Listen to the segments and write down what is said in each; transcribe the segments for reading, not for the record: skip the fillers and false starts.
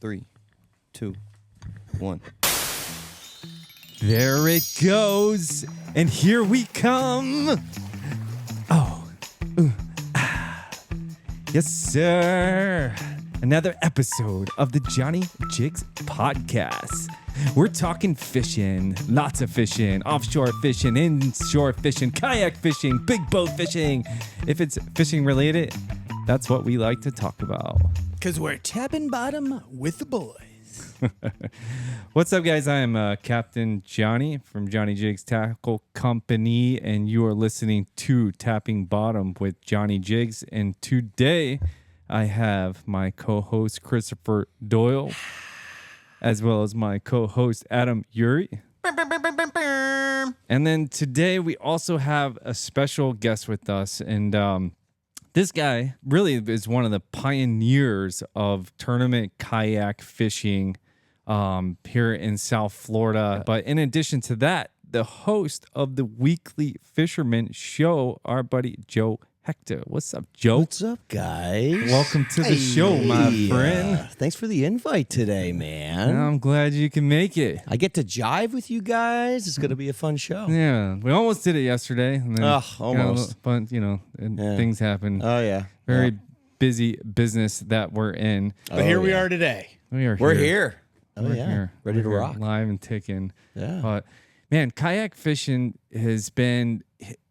3, 2, 1. There it goes. And here we come. Oh. Ooh, ah. Yes, sir. Another episode of the Johnny Jig's podcast. We're talking fishing, lots of fishing, offshore fishing, inshore fishing, kayak fishing, big boat fishing. If it's fishing related, that's what we like to talk about. Because we're tapping bottom with the boys. What's up, guys? I am Captain Johnny from Johnny Jig's Tackle Company, and you are listening to Tapping Bottom with Johnny Jigs. And today, I have my co-host Christopher Doyle, as well as my co-host Adam Uri. And then today, we also have a special guest with us, and this guy really is one of the pioneers of tournament kayak fishing here in South Florida. But in addition to that, the host of the weekly Fisherman Show, our buddy Joe Hector. What's up, Joe? What's up, guys? Welcome to the show, my friend. Thanks for the invite today, man. I'm glad you can make it. I get to jive with you guys. It's going to be a fun show. Yeah, we almost did it yesterday. And then, almost. But, things happen. Oh, yeah. Very busy business that we're in. But here we are today. We're here. We're here. Ready to We're rock. Live and ticking. Yeah. But, man, kayak fishing has been,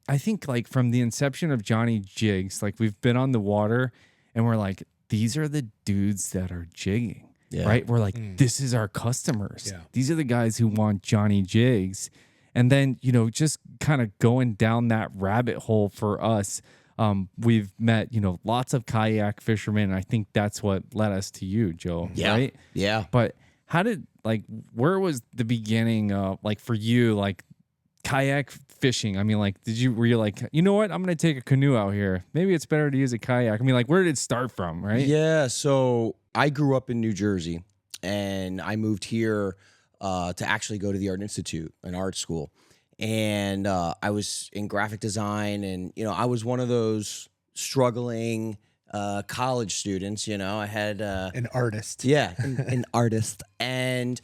I think, like from the inception of Johnny Jigs, like we've been on the water and we're like, these are the dudes that are jigging, right? We're like, this is our customers. Yeah. These are the guys who want Johnny Jigs. And then, just kind of going down that rabbit hole for us. We've met, lots of kayak fishermen. And I think that's what led us to you, Joe. Yeah. Right? Yeah. But where was the beginning of, for you, kayak fishing? I mean, were you like, you know what? I'm going to take a canoe out here. Maybe it's better to use a kayak. I mean, where did it start from, right? Yeah. So I grew up in New Jersey and I moved here to actually go to the Art Institute, an art school. And I was in graphic design and, I was one of those struggling college students, I had An artist. Yeah, an artist. And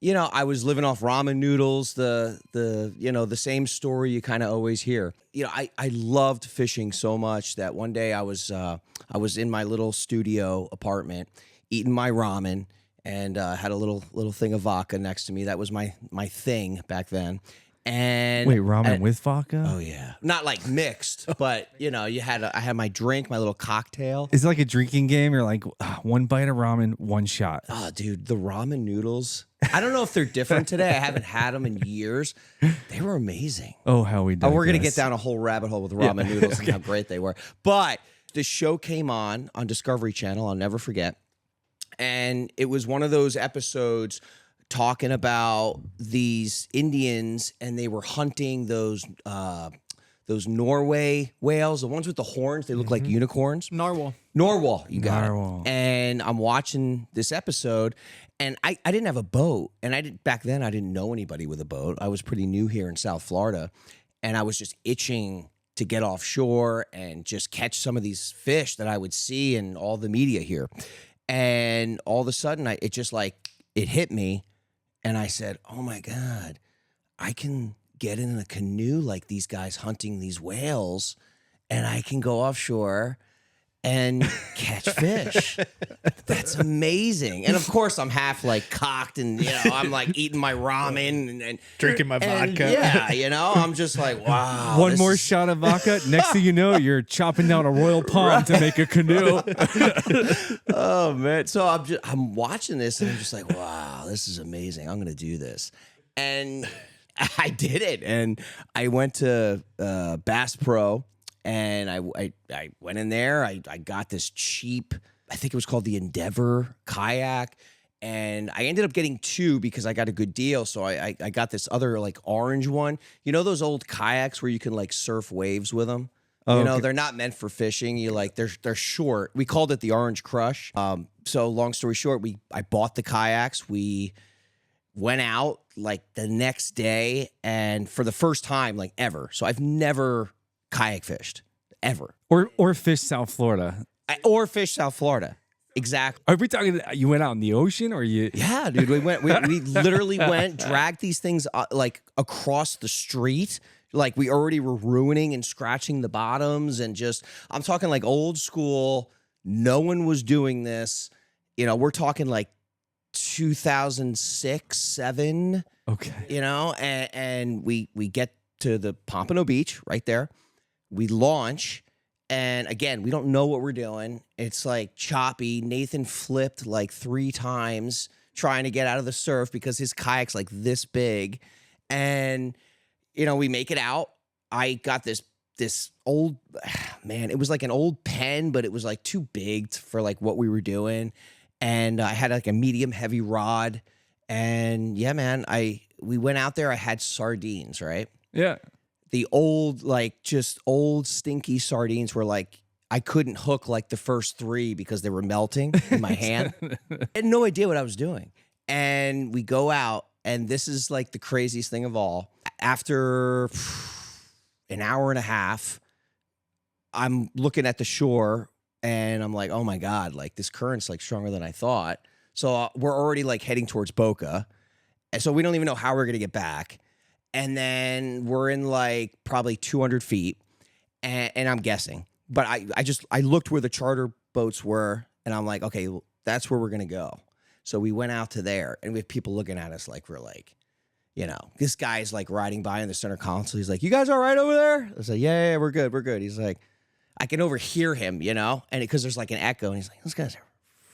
I was living off ramen noodles, the same story you kind of always hear. I loved fishing so much that one day I was in my little studio apartment eating my ramen and had a little thing of vodka next to me. That was my thing back then. And Wait, ramen with vodka? Oh yeah, not like mixed, but I had my drink, my little cocktail. Is it like a drinking game? You're like, one bite of ramen, one shot. Oh, dude, the ramen noodles. I don't know if they're different today. I haven't had them in years. They were amazing. Oh, how we did. Oh, we're going to get down a whole rabbit hole with ramen noodles and how great they were. But the show came on Discovery Channel. I'll never forget. And it was one of those episodes talking about these Indians, and they were hunting those Norway whales, the ones with the horns. They look like unicorns. Narwhal, you got Narwhal. it. And I'm watching this episode, and I didn't have a boat, and back then I didn't know anybody with a boat. I was pretty new here in South Florida, and I was just itching to get offshore and just catch some of these fish that I would see in all the media here. And all of a sudden, it hit me. And I said, oh, my God, I can get in a canoe like these guys hunting these whales, and I can go offshore and catch fish. That's amazing. And, of course, I'm half, cocked, and, I'm, eating my ramen and drinking my vodka. Yeah, I'm just like, wow. One more shot of vodka. Next thing you know, you're chopping down a royal palm to make a canoe. Oh, man. So I'm watching this, and I'm just like, wow, this is amazing. I'm going to do this. And I did it. And I went to Bass Pro, and I went in there. I got this cheap, I think it was called the Endeavor kayak. And I ended up getting two because I got a good deal. So I got this other orange one. You know those old kayaks where you can surf waves with them? Oh, okay. They're not meant for fishing. They're short. We called it the Orange Crush. So long story short, I bought the kayaks. We went out the next day, and for the first time ever. So I've never kayak fished ever. Or fish South Florida. Or fish South Florida. Exactly. Are we talking? You went out in the ocean, or you? Yeah, dude. We literally went, dragged these things like across the street. Like we already were ruining and scratching the bottoms, and just I'm talking like old school. No one was doing this. You know, we're talking like 2006, 7. Okay. You know, and we get to the Pompano Beach right there. We launch. And again, we don't know what we're doing. It's like choppy. Nathan flipped like 3 times trying to get out of the surf because his kayak's like this big. And, you know, we make it out. I got this old, man, it was like an old pen, but it was like too big for like what we were doing. And I had like a medium heavy rod. And yeah, man, we went out there. I had sardines, right? Yeah. The old, like, just old stinky sardines were like, I couldn't hook like the first 3 because they were melting in my hand. I had no idea what I was doing. And we go out, and this is like the craziest thing of all. After an hour and a half, I'm looking at the shore, and I'm like, oh my God, like this current's like stronger than I thought. So we're already like heading towards Boca. And so we don't even know how we're going to get back. And then we're in like probably 200 feet, and I'm guessing. But I looked where the charter boats were, and I'm like, okay, well, that's where we're going to go. So we went out to there, and we have people looking at us like we're like, you know, this guy's like riding by in the center console. He's like, you guys all right over there? I was like, yeah, we're good. We're good. He's like, I can overhear him, you know, and because there's like an echo, and he's like, those guys are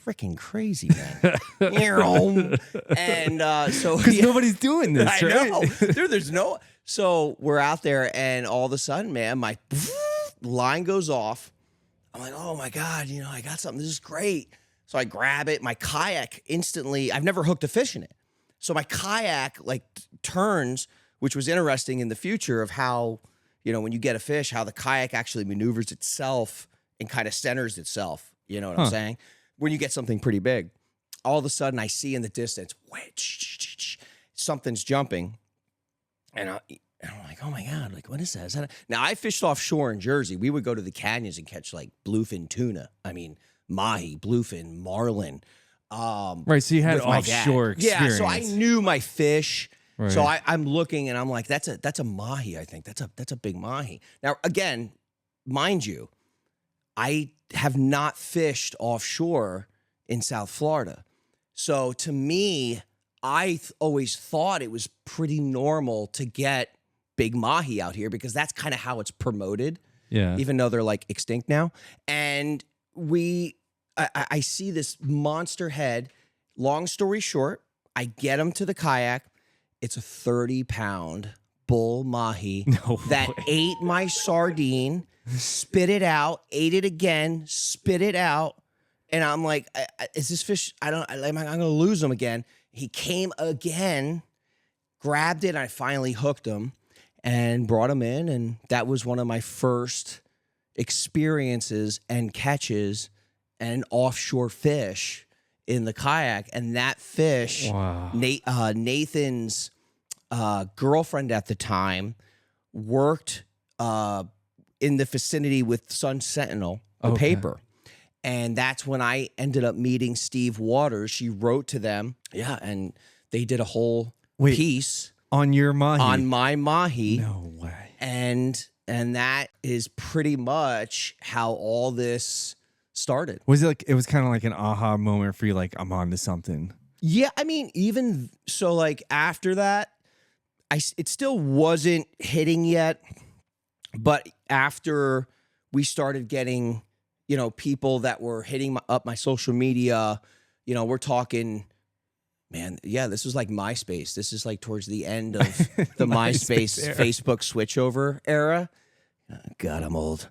freaking crazy, man. And so Because nobody's doing this, I right? know. Dude, there's no. So we're out there, and all of a sudden, man, my line goes off. I'm like, oh my God, you know, I got something. This is great. So I grab it. My kayak instantly, I've never hooked a fish in it. So my kayak like turns, which was interesting in the future of how, you know, when you get a fish, how the kayak actually maneuvers itself and kind of centers itself. You know what I'm saying? When you get something pretty big, all of a sudden I see in the distance, something's jumping. And I'm like, oh my God, like, what is that? Is that now, I fished offshore in Jersey. We would go to the canyons and catch like bluefin tuna. I mean, mahi, bluefin, marlin. Right, so you had with my offshore dad. Yeah, experience. so I knew my fish. Right. So I'm looking, and I'm like, that's a mahi, I think. That's a big mahi. Now, again, mind you, I have not fished offshore in South Florida. So to me, I always thought it was pretty normal to get big mahi out here because that's kind of how it's promoted. Yeah. Even though they're like extinct now. And I see this monster head. Long story short, I get him to the kayak. It's a 30-pound bull mahi that ate my sardine, spit it out, ate it again, spit it out. And I'm like, is this fish, I'm going to lose him again. He came again, grabbed it, and I finally hooked him and brought him in. And that was one of my first experiences and catches and offshore fish in the kayak. And that fish, Wow. Nathan's girlfriend at the time worked in the vicinity with Sun Sentinel, the paper. And that's when I ended up meeting Steve Waters. She wrote to them. Yeah, and they did a whole piece on your mahi. on my mahi. No way. And that is pretty much how all this started. Was it like, it was kind of like an aha moment for you, like, I'm on to something? Yeah, I mean, even so, like after that, it still wasn't hitting yet. But after we started getting, you know, people that were hitting up my social media, you know, we're talking, man, yeah, this was like MySpace. This is like towards the end of the MySpace Facebook switchover era. God, I'm old.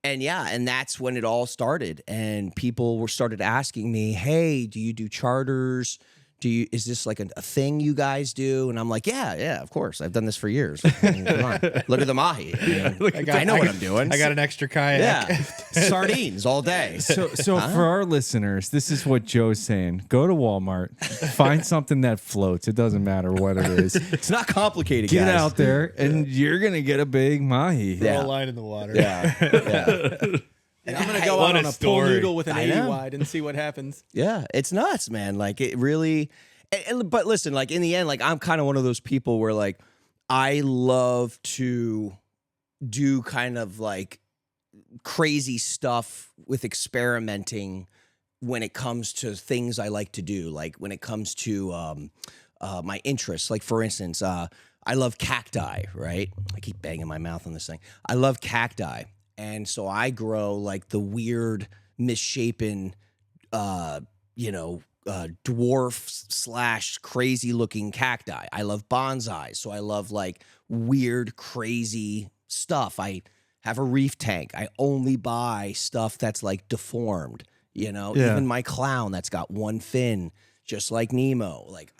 And yeah, and that's when it all started. And people started asking me, hey, do you do charters? Is this like a thing you guys do? And I'm like, yeah, of course. I've done this for years. I mean, come on. Look at the mahi. I know what I'm doing. I got an extra kayak. Yeah. Sardines all day. So for our listeners, this is what Joe's saying. Go to Walmart, find something that floats. It doesn't matter what it is. It's not complicated, Get guys. out there, and you're going to get a big mahi. Throw a line in the water. Yeah. I'm gonna go What out a on a story. pool noodle with an I 80 know. wide and see what happens. Yeah, it's nuts, man. Like it really. But listen, like in the end, like I'm kind of one of those people where like I love to do kind of like crazy stuff with experimenting when it comes to things I like to do. Like when it comes to my interests. Like for instance, I love cacti. Right? I keep banging my mouth on this thing. I love cacti, and so I grow like the weird, misshapen, dwarf / crazy looking cacti. I love bonsai, so I love like weird, crazy stuff. I have a reef tank. I only buy stuff that's like deformed. Yeah. Even my clown that's got one fin, just like Nemo. Like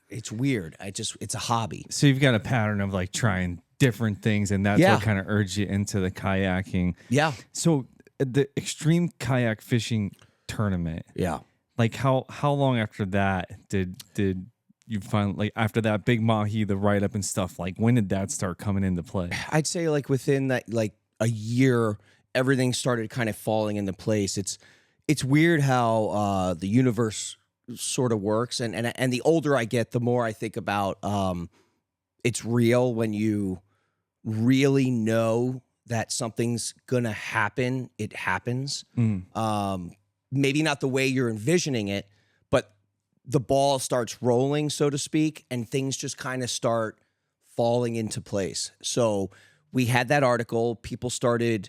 it's weird. It's a hobby. So you've got a pattern of like trying different things, and that's Yeah. what kind of urged you into the kayaking. Yeah, So the extreme kayak fishing tournament, yeah. like how long after that did you find, like after that big mahi, the write up and stuff, like when did that start coming into play? I'd say like within that like a year, everything started kind of falling into place. It's weird how the universe sort of works, and the older I get, the more I think about it's real when you really know that something's gonna happen. It happens. Maybe not the way you're envisioning it, but the ball starts rolling, so to speak, and things just kind of start falling into place. So we had that article. People started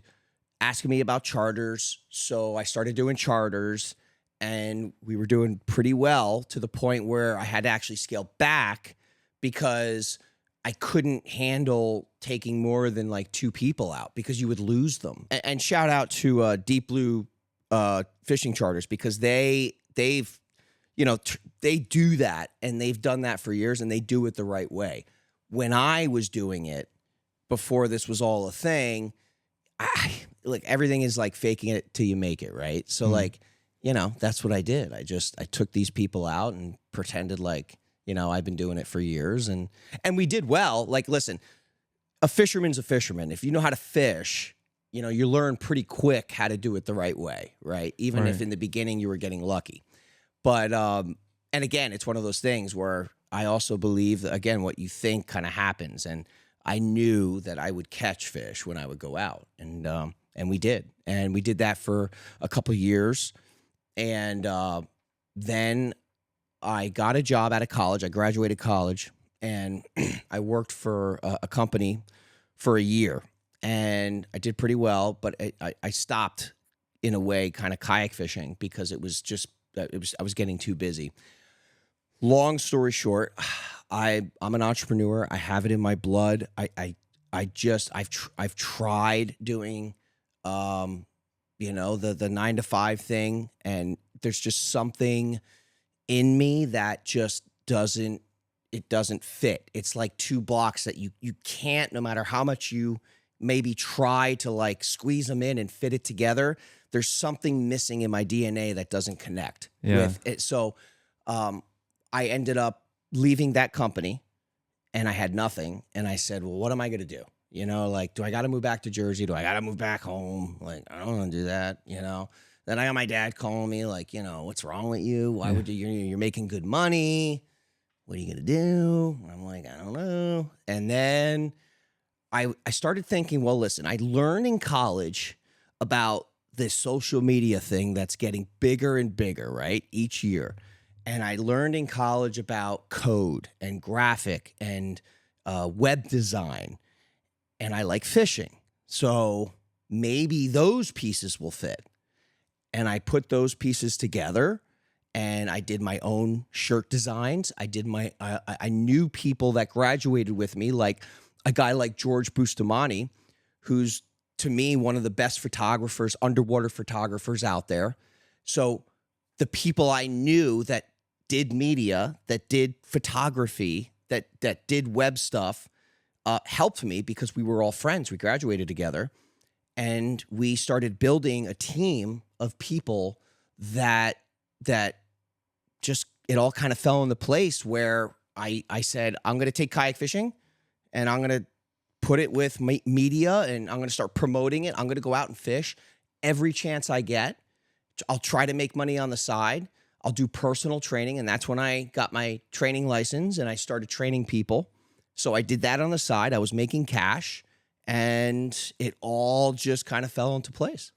asking me about charters. So I started doing charters, and we were doing pretty well to the point where I had to actually scale back because I couldn't handle taking more than like 2 people out because you would lose them. And shout out to Deep Blue fishing charters, because they've they do that, and they've done that for years, and they do it the right way. When I was doing it before this was all a thing, like everything is like faking it till you make it, right? So like, that's what I did. I took these people out and pretended like, I've been doing it for years, and we did well. Like, listen, a fisherman's a fisherman. If you know how to fish, you learn pretty quick how to do it the right way, right? Even if in the beginning you were getting lucky. But, and again, it's one of those things where I also believe that, again, what you think kind of happens. And I knew that I would catch fish when I would go out, and we did. And we did that for a couple of years. And then I got a job out of college. I graduated college, and I worked for a company for a year, and I did pretty well, but I stopped in a way kind of kayak fishing because I was getting too busy. Long story short, I'm an entrepreneur. I have it in my blood. I've tried doing the 9-to-5 thing, and there's just something in me that just doesn't fit. It's like 2 blocks that you can't, no matter how much you maybe try to like squeeze them in and fit it together, there's something missing in my DNA that doesn't connect with it. So I ended up leaving that company, and I had nothing. And I said, well, what am I going to do? Like, do I got to move back to Jersey? Do I got to move back home? Like, I don't want to do that, Then I got my dad calling me like, what's wrong with you? Why would you're making good money. What are you going to do? And I'm like, I don't know. And then I started thinking, well, listen, I learned in college about this social media thing that's getting bigger and bigger, right? Each year. And I learned in college about code and graphic and web design. And I like fishing. So maybe those pieces will fit. And I put those pieces together, and I did my own shirt designs. I knew people that graduated with me, like a guy like George Bustamante, who's to me one of the best photographers, underwater photographers out there. So the people I knew that did media, that did photography, that did web stuff, helped me because we were all friends. We graduated together, and we started building a team of people that just, it all kind of fell into place where I said, I'm going to take kayak fishing, and I'm going to put it with media, and I'm going to start promoting it. I'm going to go out and fish. every chance I get. I'll try to make money on the side. I'll do personal training, and that's when I got my training license and I started training people. So I did that on the side. I was making cash, and it all just kind of fell into place.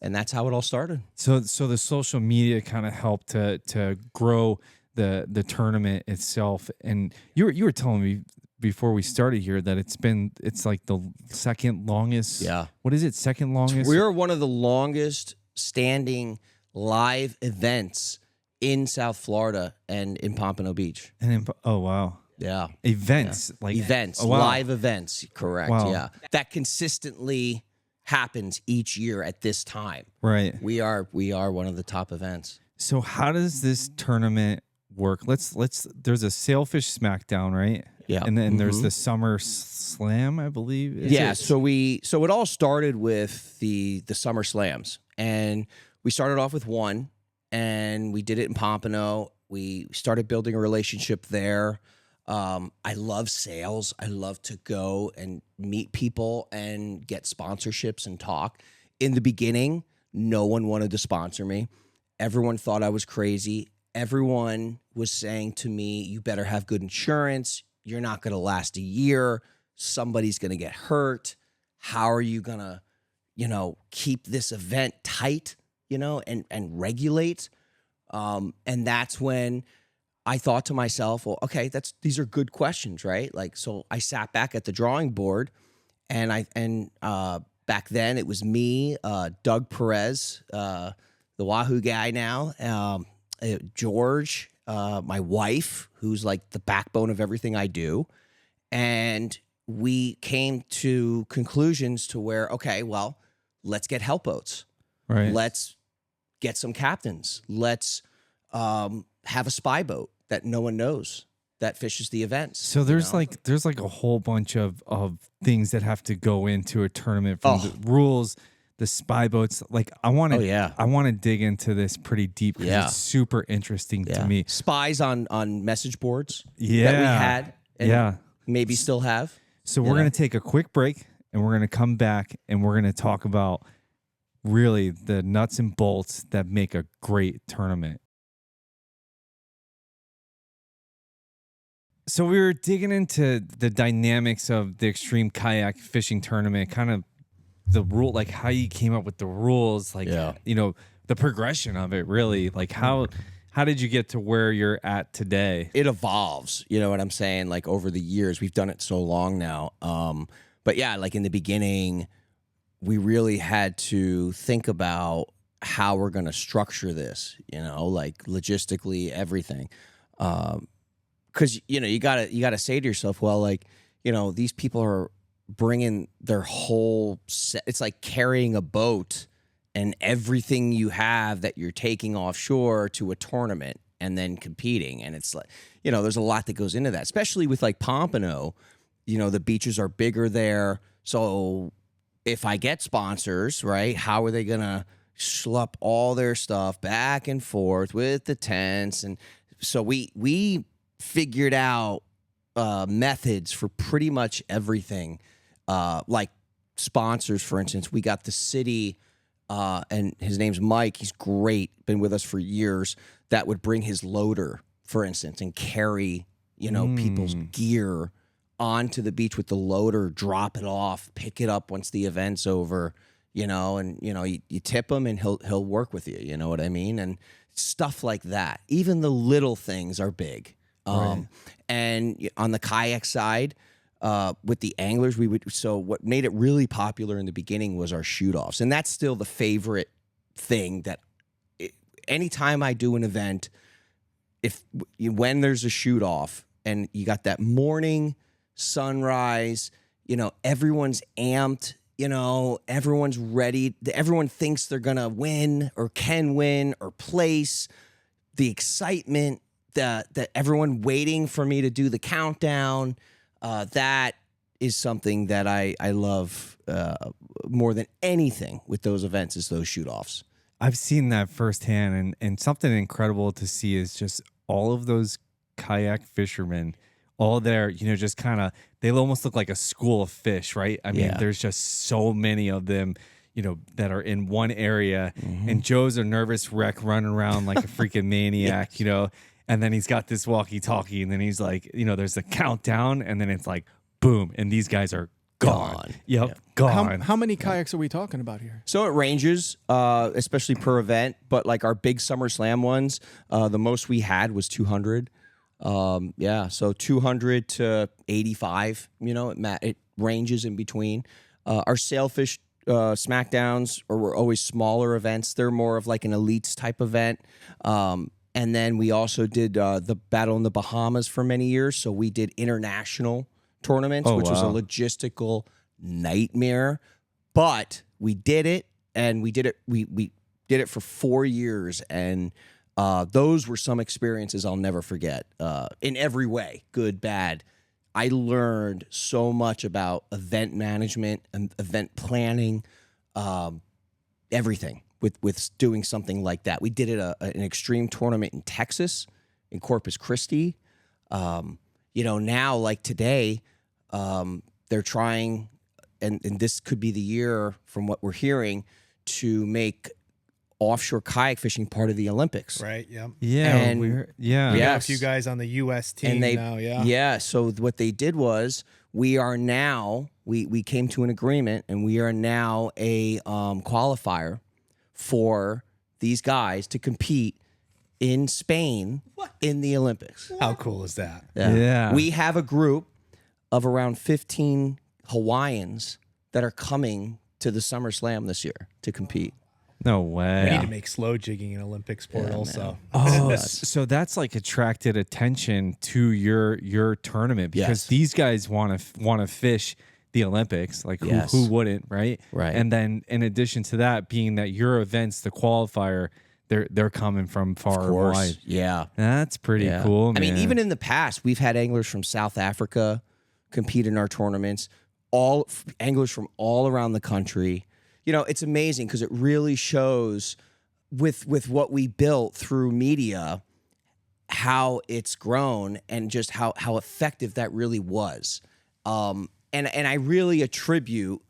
And that's how it all started. So the social media kind of helped to grow the tournament itself. And you were telling me before we started here that it's like the second longest. Yeah. What is it? Second longest? We're one of the longest standing live events in South Florida and in Pompano Beach. And oh wow. Yeah. Events like Events, oh, wow. live events, correct. Wow. Yeah. That consistently happens each year at this time. Right. We are one of the top events. So how does this tournament work? Let's there's a Sailfish Smackdown, right? Yeah. And then there's the Summer Slam, I believe. Is Yeah, it? so it all started with the Summer Slams, and we started off with one, and we did it in Pompano. We started building a relationship there. I love sales. I love to go and meet people and get sponsorships and talk. In the beginning, no one wanted to sponsor me. Everyone thought I was crazy. Everyone was saying to me, you better have good insurance. You're not going to last a year. Somebody's going to get hurt. How are you going to, keep this event tight, and regulate? And that's when I thought to myself, well, okay, these are good questions, right? Like, so I sat back at the drawing board, and back then it was me, Doug Perez, the Wahoo guy now, George, my wife, who's like the backbone of everything I do, and we came to conclusions to where, okay, well, let's get help boats, Right. let's get some captains, let's have a spy boat that no one knows that fishes the events. So there's like a whole bunch of things that have to go into a tournament, from the rules, the spy boats. Like I want to dig into this pretty deep because it's super interesting to me. Spies on message boards that we Yeah. had and maybe still have. So we're going to take a quick break, and we're going to come back, and we're going to talk about really the nuts and bolts that make a great tournament. So we were digging into the dynamics of the extreme kayak fishing tournament, kind of the rule, like how you came up with the rules, like, the progression of it, really. Like how did you get to where you're at today? It evolves, you know what I'm saying? Like over the years, we've done it so long now. But yeah, like in the beginning, we really had to think about how we're going to structure this, like logistically, everything. Because you gotta say to yourself, well, like, these people are bringing their whole set. It's like carrying a boat and everything you have that you're taking offshore to a tournament and then competing. And it's like, there's a lot that goes into that, especially with like Pompano. The beaches are bigger there, so if I get sponsors, right, how are they gonna schlepp all their stuff back and forth with the tents? And so we figured out methods for pretty much everything. Like sponsors, for instance, we got the city, and his name's Mike. He's great, been with us for years. That would bring his loader, for instance, and carry, people's gear onto the beach with the loader, drop it off, pick it up once the event's over, and you tip him and he'll work with you. You know what I mean? And stuff like that. Even the little things are big. Right. And on the kayak side, with the anglers, so what made it really popular in the beginning was our shoot-offs. And that's still the favorite thing that anytime I do an event, when there's a shoot-off and you got that morning sunrise, everyone's amped, everyone's ready. Everyone thinks they're going to win or can win or place. The excitement, that everyone waiting for me to do the countdown, that is something that I love more than anything with those events, is those shoot-offs. I've seen that firsthand, and something incredible to see is just all of those kayak fishermen, all there, just kind of, they almost look like a school of fish, right? I mean, there's just so many of them, that are in one area, and Joe's a nervous wreck running around like a freaking maniac, and then he's got this walkie-talkie, and then he's like, there's a countdown, and then it's like, boom, and these guys are gone. Yep, gone. How many kayaks are we talking about here? So it ranges, especially per event. But like our big SummerSlam ones, the most we had was 200. So 200 to 85. It ranges in between. Our sailfish Smackdowns were always smaller events. They're more of like an elites type event. And then we also did the Battle in the Bahamas for many years. So we did international tournaments, which was a logistical nightmare, but we did it, and we did it for 4 years, and those were some experiences I'll never forget. In every way, good, bad. I learned so much about event management and event planning, everything with doing something like that. We did it an extreme tournament in Texas, in Corpus Christi. Now like today, they're trying, and this could be the year from what we're hearing, to make offshore kayak fishing part of the Olympics. Right. Yeah. Yeah. And We got a Yes. few guys on the U.S. team and they now. Yeah. yeah. So what they did was we are now we came to an agreement, and we are now a qualifier for these guys to compete in Spain in the Olympics. How cool is that? Yeah. We have a group of around 15 Hawaiians that are coming to the SummerSlam this year to compete. No We way. need to make slow jigging an Olympic sport also. Oh, so that's like attracted attention to your tournament, because Yes. these guys want to fish the Olympics. Like Yes. who wouldn't, right? Right. And then in addition to that, being that your event's the qualifier, they're coming from far Of and course. wide. Yeah. That's pretty Yeah. cool, man. I mean, even in the past, we've had anglers from South Africa compete in our tournaments, anglers from all around the country. It's amazing because it really shows with what we built through media, how it's grown and just how effective that really was. And I really attribute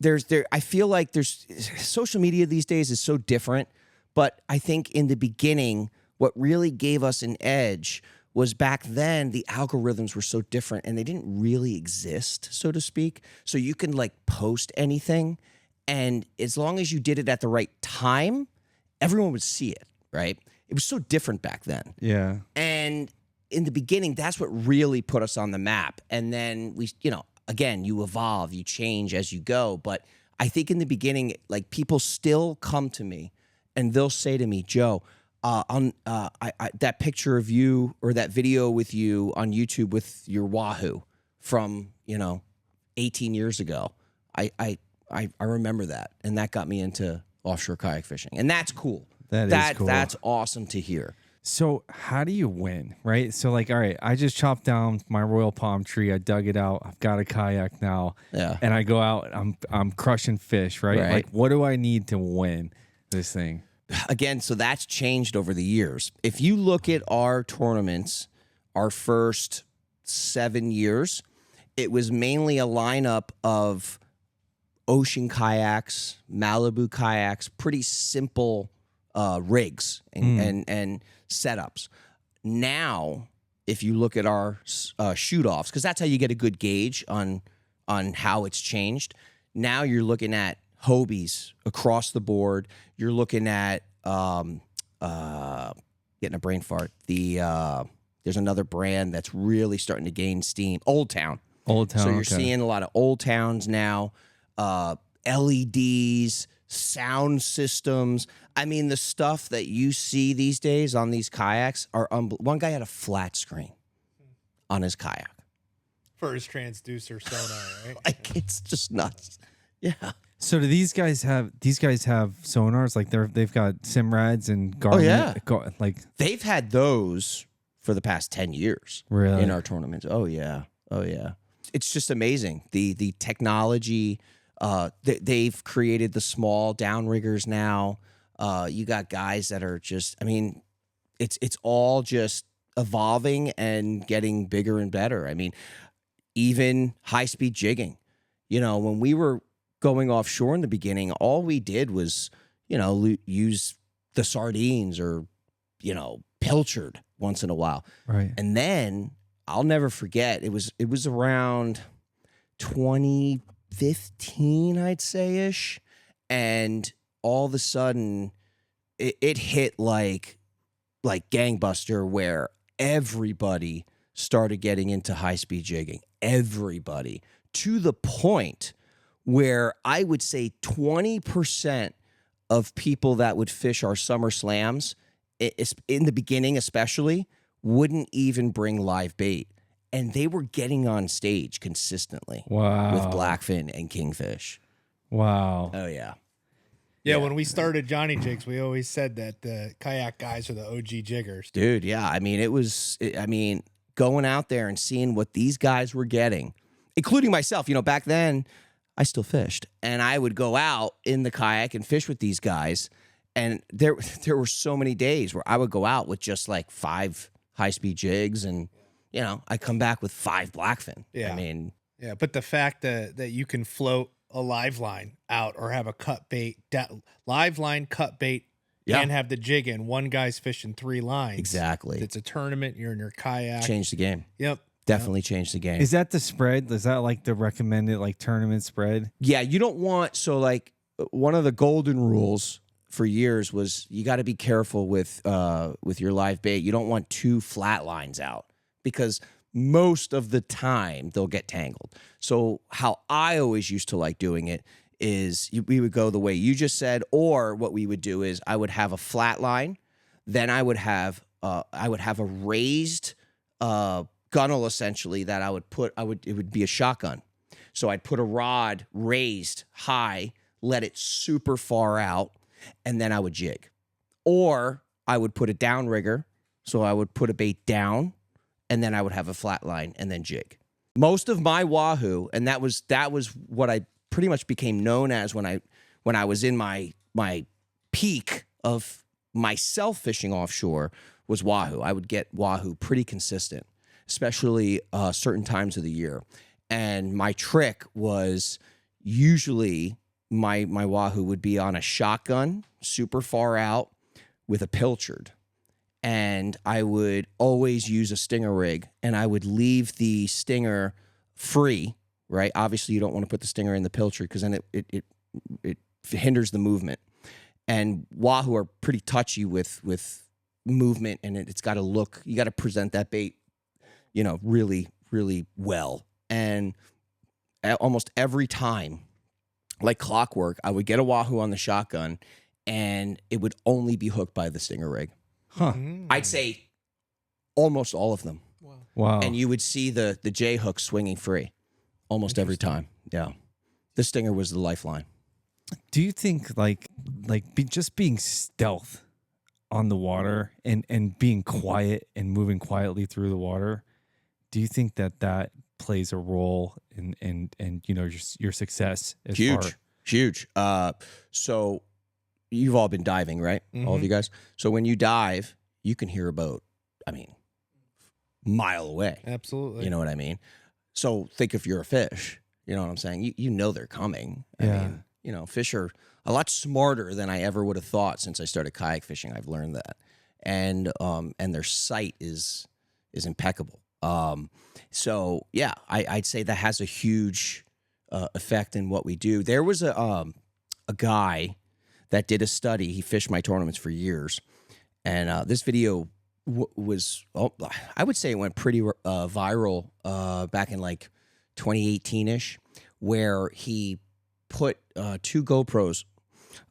I feel like there's social media these days is so different, but I think in the beginning, what really gave us an edge was back then the algorithms were so different and they didn't really exist, so to speak. So you can like post anything, and as long as you did it at the right time, everyone would see it, right? It was so different back then. yeah. And in the beginning, that's what really put us on the map. And then we, again, you evolve, you change as you go. But I think in the beginning, like people still come to me and they'll say to me, Joe, that picture of you or that video with you on YouTube with your Wahoo from 18 years ago, I remember that, and that got me into offshore kayak fishing, and that's cool. That is cool. That's awesome to hear. So how do you win, right? So like, all right, I just chopped down my royal palm tree. I dug it out. I've got a kayak now. Yeah. And I go out. I'm crushing fish, right? Right. Like, what do I need to win this thing? Again, so that's changed over the years. If you look at our tournaments, our first 7 years, it was mainly a lineup of ocean kayaks, Malibu kayaks, pretty simple rigs and setups. Now, if you look at our shoot-offs, because that's how you get a good gauge on how it's changed. Now you're looking at Hobies across the board. You're looking at getting a brain fart. There's another brand that's really starting to gain steam. Old Town. Old Town. So you're okay. seeing a lot of Old Towns now. LEDs, sound systems. I mean, the stuff that you see these days on these kayaks are one guy had a flat screen on his kayak. For his transducer sonar, right? Like it's just nuts. Yeah. So do these guys have sonars? Like they've got Simrads and Garmin. yeah. Like They've had those for the past 10 years Really? in our tournaments. Oh yeah. It's just amazing. The technology, they've created the small downriggers now. You got guys that are just, I mean, it's all just evolving and getting bigger and better. I mean, even high-speed jigging. When we were going offshore in the beginning, all we did was, use the sardines or, pilchard once in a while. Right. And then I'll never forget, it was around 2015, I'd say ish. And all of a sudden it hit like gangbuster, where everybody started getting into high-speed jigging. Everybody. To the point where I would say 20% of people that would fish our summer slams, in the beginning especially, wouldn't even bring live bait. And they were getting on stage consistently Wow. with blackfin and kingfish. Wow. Oh, yeah. Yeah, when we started Johnny Jigs, we always said that the kayak guys are the OG jiggers. Dude, yeah. I mean, going out there and seeing what these guys were getting, including myself, back then I still fished, and I would go out in the kayak and fish with these guys. And there were so many days where I would go out with just like 5 high-speed jigs, and, I come back with 5 blackfin. Yeah. I mean, Yeah, but the fact that you can float a live line out or have a cut bait, live line cut bait, Yeah. and have the jig in. One guy's fishing 3 lines. exactly. It's a tournament. You're in your kayak. Changed the game. Yep. Definitely changed the game. Is that the spread? Is that like the recommended like tournament spread? Yeah, you don't want, so like one of the golden rules for years was you got to be careful with your live bait. You don't want 2 flat lines out, because most of the time they'll get tangled. So how I always used to like doing it is we would go the way you just said, or what we would do is I would have a flat line, then I would have a raised gunnel essentially that it would be a shotgun. So I'd put a rod raised high, let it super far out, and then I would jig. Or I would put a downrigger, so I would put a bait down, and then I would have a flat line and then jig. Most of my wahoo, and that was what I pretty much became known as when I was in my peak of myself fishing offshore, was wahoo. I would get wahoo pretty consistent, especially certain times of the year. And my trick was usually my wahoo would be on a shotgun, super far out, with a pilchard. And I would always use a stinger rig, and I would leave the stinger free, right? Obviously, you don't want to put the stinger in the pilchard, because then it hinders the movement. And wahoo are pretty touchy with movement, and it's got to look, you got to present that bait, really, really well. And almost every time, like clockwork, I would get a wahoo on the shotgun, and it would only be hooked by the stinger rig. Huh. I'd say almost all of them. Wow. And you would see the J hook swinging free almost every time. Yeah. The stinger was the lifeline. Do you think just being stealth on the water and being quiet and moving quietly through the water, do you think that plays a role in your success? As Huge. So you've all been diving, right? Mm-hmm. All of you guys. So when you dive, you can hear a boat, mile away. Absolutely. You know what I mean? So think if you're a fish, you know what I'm saying? You know they're coming. Yeah. I mean, fish are a lot smarter than I ever would have thought since I started kayak fishing. I've learned that. And their sight is impeccable. So yeah, I'd say that has a huge effect in what we do. There was a guy that did a study. He fished my tournaments for years, and this video I would say it went pretty viral back in like 2018-ish, where he put 2 GoPros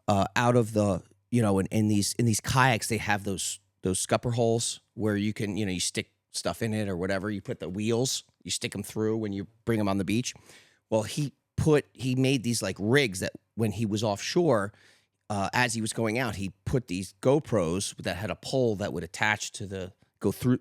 out of the, in these kayaks, they have those scupper holes where you can, you stick stuff in it or whatever. You put the wheels, you stick them through when you bring them on the beach. Well, he made these like rigs that when he was offshore, as he was going out, he put these GoPros that had a pole that would attach to go through,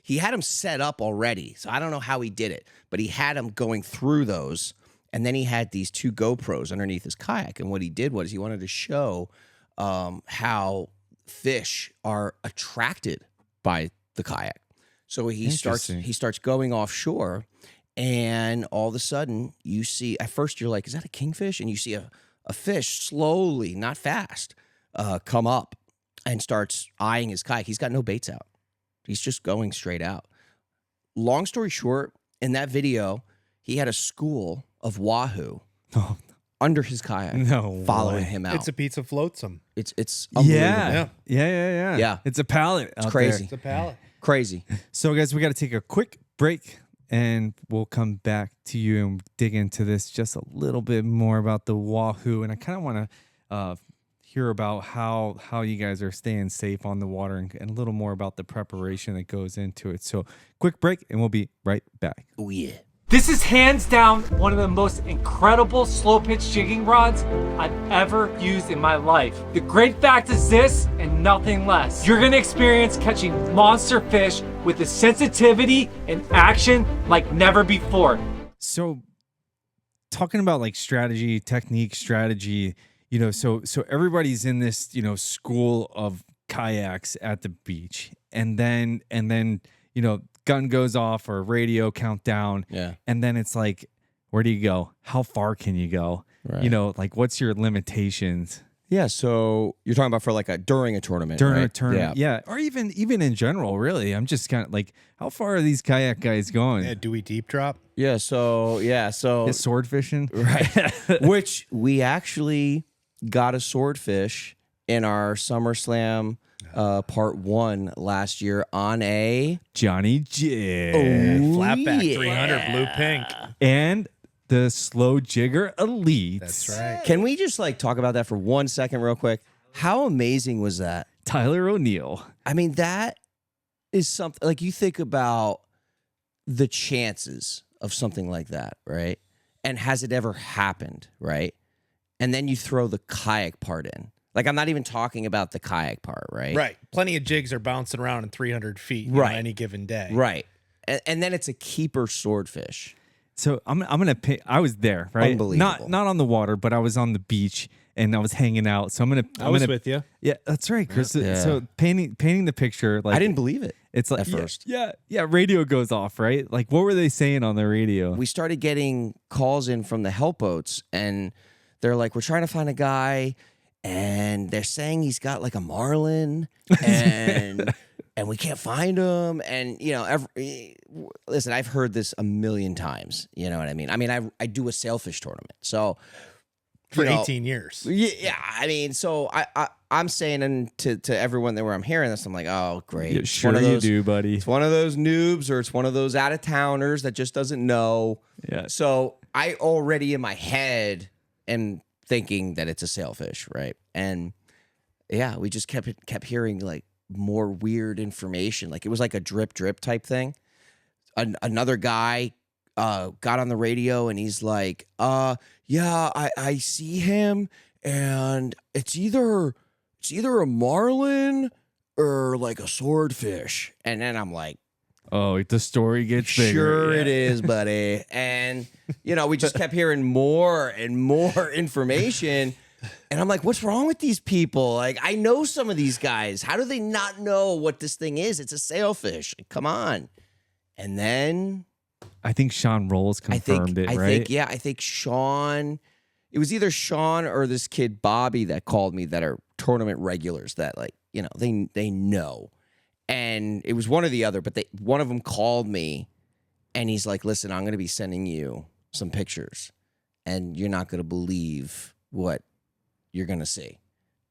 he had them set up already. So I don't know how he did it, but he had them going through those. And then he had these 2 GoPros underneath his kayak. And what he did was he wanted to show how fish are attracted by the kayak. So he starts going offshore, And all of a sudden, you see, at first you're like, is that a kingfish? And you see a fish slowly, not fast, come up and starts eyeing his kayak. He's got no baits out. He's just going straight out. Long story short, in that video, he had a school of wahoo under his kayak, following him out. It's a piece of flotsam. It's unbelievable. Yeah. It's a pallet. It's crazy. It's a pallet. Crazy. So, guys, we got to take a quick break, and we'll come back to you and dig into this just a little bit more about the wahoo. And I kind of want to hear about how you guys are staying safe on the water and a little more about the preparation that goes into it. So, quick break, and we'll be right back. Oh, yeah. This is hands down one of the most incredible slow pitch jigging rods I've ever used in my life. The great fact is this and nothing less. You're gonna experience catching monster fish with the sensitivity and action like never before. So talking about like strategy, technique, strategy, so everybody's in this, school of kayaks at the beach, and then gun goes off or radio countdown. Yeah. And then it's like, where do you go? How far can you go? Right. Like what's your limitations? Yeah, so you're talking about for like during a tournament, During right? a tournament, yeah. Or even in general, really. I'm just kind of like, how far are these kayak guys going? Yeah, do we deep swordfish? Yeah, sword fishing? Right. Which we actually got a swordfish in our SummerSlam part 1 last year on a Johnny Jig. Flatback 300 blue pink. And the Slow Jigger Elite. That's right. Can we just like talk about that for 1 second real quick? How amazing was that? Tyler O'Neill. I mean, that is something like you think about the chances of something like that, right? And has it ever happened, right? And then you throw the kayak part in. Like, I'm not even talking about the kayak part, right? Right. Plenty of jigs are bouncing around in 300 feet Right. any given day. Right. And then it's a keeper swordfish. So I'm gonna pick. I was there, right? Unbelievable. Not on the water, but I was on the beach and I was hanging out. So I was with you. Yeah, that's right, Chris. Yeah. So painting the picture, like I didn't believe it. It's like at first. Yeah. Radio goes off, right? Like, what were they saying on the radio? We started getting calls in from the help boats, and they're like, we're trying to find a guy, and they're saying he's got like a marlin, and and we can't find him. And listen, I've heard this a million times. You know what I mean? I do a sailfish tournament, so For 18 years. Yeah, I mean, so I'm saying to everyone that where I'm hearing this, I'm like, oh, great. Yeah, It's sure one of those, you do, buddy. It's one of those noobs, or it's one of those out of towners that just doesn't know. Yeah. So I already in my head am thinking that it's a sailfish, right? And yeah, we just kept hearing like more weird information. Like it was like a drip type thing. Another guy got on the radio and he's like, yeah, I see him, and it's either a marlin or like a swordfish. And then I'm like, Oh, the story gets bigger. sure it is, buddy. And we just kept hearing more and more information. And I'm like, what's wrong with these people? Like, I know some of these guys. How do they not know what this thing is? It's a sailfish. Come on. And then I think Sean Rolls confirmed it, right? I think Sean, it was either Sean or this kid Bobby that called me that are tournament regulars that they know. And it was one or the other, but one of them called me and he's like, listen, I'm going to be sending you some pictures and you're not going to believe what you're going to see.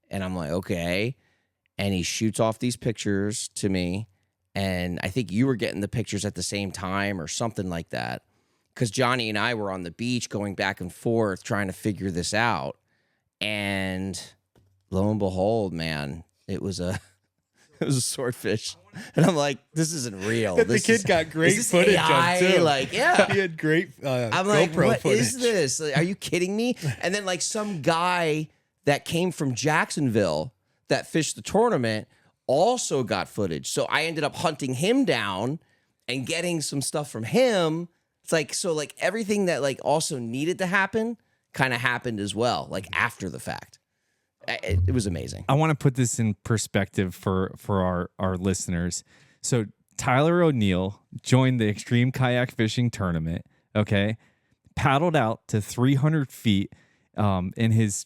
And I'm like, okay. And he shoots off these pictures to me. And I think you were getting the pictures at the same time or something like that. Because Johnny and I were on the beach going back and forth trying to figure this out. And lo and behold, man, it was a swordfish. And I'm like, this isn't real. The kid got great is this footage AI? on too. Like, yeah. He had great I'm like, GoPro what footage. is this? Like, are you kidding me? And then like some guy that came from Jacksonville that fished the tournament also got footage. So I ended up hunting him down and getting some stuff from him. It's like, so like everything that like also needed to happen kind of happened as well, like after the fact. It was amazing. I want to put this in perspective for our listeners. So Tyler O'Neill joined the Extreme Kayak Fishing Tournament okay, paddled out to 300 feet in his,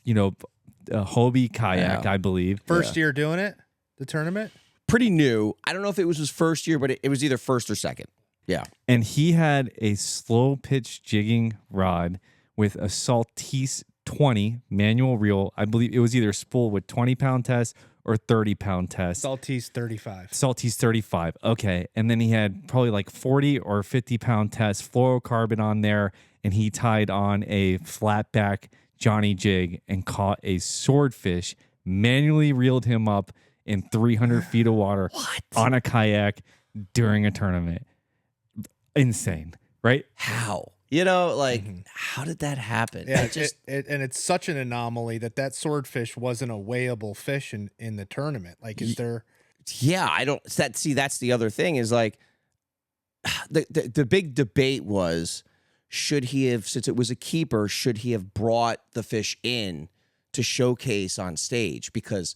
Hobie kayak, I believe. First year doing it, the tournament? Pretty new. I don't know if it was his first year, but it was either first or second. Yeah. And he had a slow pitch jigging rod with a Saltese 20 manual reel. I believe it was either spool with 20-pound test or 30-pound test. Saltese 35. Saltese 35. Okay. And then he had probably like 40 or 50-pound test fluorocarbon on there. And he tied on a flatback Johnny Jig and caught a swordfish, manually reeled him up in 300 feet of water on a kayak during a tournament. Insane, right? How? How did that happen? Yeah, And it's such an anomaly that swordfish wasn't a weighable fish in the tournament. Like, is there? Yeah, I don't. That's the other thing is like the big debate was, should he have, since it was a keeper, should he have brought the fish in to showcase on stage? Because